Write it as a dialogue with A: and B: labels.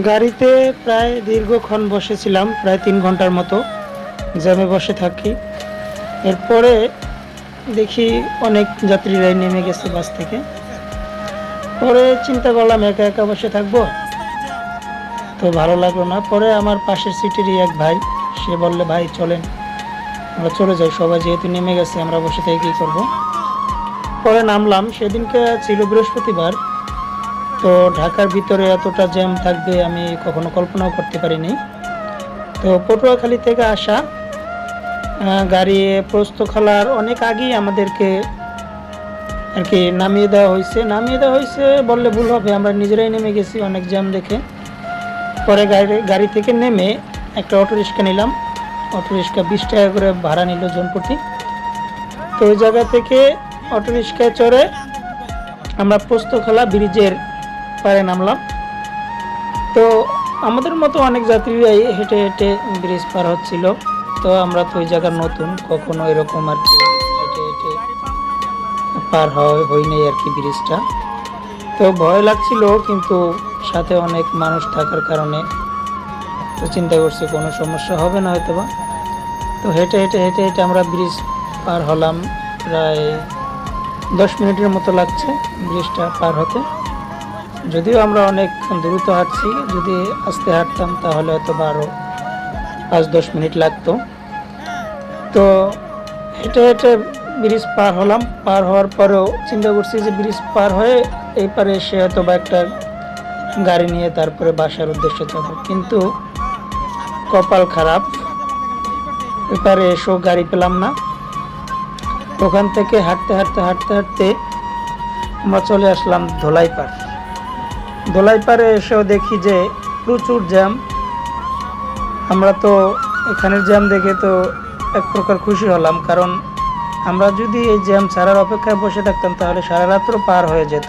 A: গাড়িতে প্রায় দীর্ঘক্ষণ বসেছিলাম, প্রায় 3 ঘন্টার মতো জ্যামে বসে থাকি। এরপরে দেখি অনেক যাত্রীরাই নেমে গেছে বাস থেকে। পরে চিন্তা করলাম একা একা বসে থাকবো, তো ভালো লাগলো না। পরে আমার পাশের সিটেরই এক ভাই, সে বললে ভাই চলেন আমরা চলে যাই, সবাই যেহেতু নেমে গেছে আমরা বসে থেকে কী করবো। পরে নামলাম। সেদিনকে ছিল বৃহস্পতিবার, তো ঢাকার ভিতরে এতটা জ্যাম থাকবে আমি কখনো কল্পনাও করতে পারিনি। তো পটুয়াখালী থেকে আসা গাড়ি পোস্তখালার অনেক আগেই আমাদেরকে আর কি নামিয়ে দেওয়া হয়েছে বললে ভুল হবে, আমরা নিজেরাই নেমে গেছি অনেক জ্যাম দেখে। পরে গাড়ি থেকে নেমে একটা অটোরিক্সা নিলাম। অটোরিক্সা 20 টাকা করে ভাড়া নিল জনপ্রতি। তো ওই জায়গা থেকে অটোরিক্সায় চড়ে আমরা পোস্তখালা ব্রিজের পাড়ে নামলাম। তো আমাদের মতো অনেক যাত্রীরাই হেঁটে হেঁটে ব্রিজ পার হচ্ছিল। তো আমরা তো ওই জায়গার নতুন, কখনো এরকম আর কি হেঁটে হেঁটে পার হয়নি আর কি ব্রিজটা। তো ভয় লাগছিল, কিন্তু সাথে অনেক মানুষ থাকার কারণে তো চিন্তা করছি কোনো সমস্যা হবে না হয়তো বা। তো হেঁটে হেঁটে হেঁটে হেঁটে আমরা ব্রিজ পার হলাম। প্রায় 10 মিনিটের মতো লাগছে ব্রিজটা পার হতে। যদিও আমরা অনেক দ্রুত হাঁটছি, যদি আস্তে হাঁটতাম তাহলে হয়তো আরও 5-10 মিনিট লাগতো। তো হেঁটে হেঁটে ব্রিজ পার হলাম। পার হওয়ার পরেও চিন্তা করছি যে ব্রিজ পার হয়ে এই পারে এসে হয়তো বা একটা গাড়ি নিয়ে তারপরে বাসার উদ্দেশ্যে যাব, কিন্তু কপাল খারাপ, এপারে এসেও গাড়ি পেলাম না। ওখান থেকে হাঁটতে হাঁটতে হাঁটতে হাঁটতে আমরা চলে আসলাম ধোলাইপাড়ে এসেও দেখি যে প্রচুর জ্যাম। আমরা তো এখানের জ্যাম দেখে তো এক প্রকার খুশি হলাম, কারণ আমরা যদি এই জ্যাম ছাড়ার অপেক্ষায় বসে থাকতাম তাহলে সারা রাত্র পার হয়ে যেত।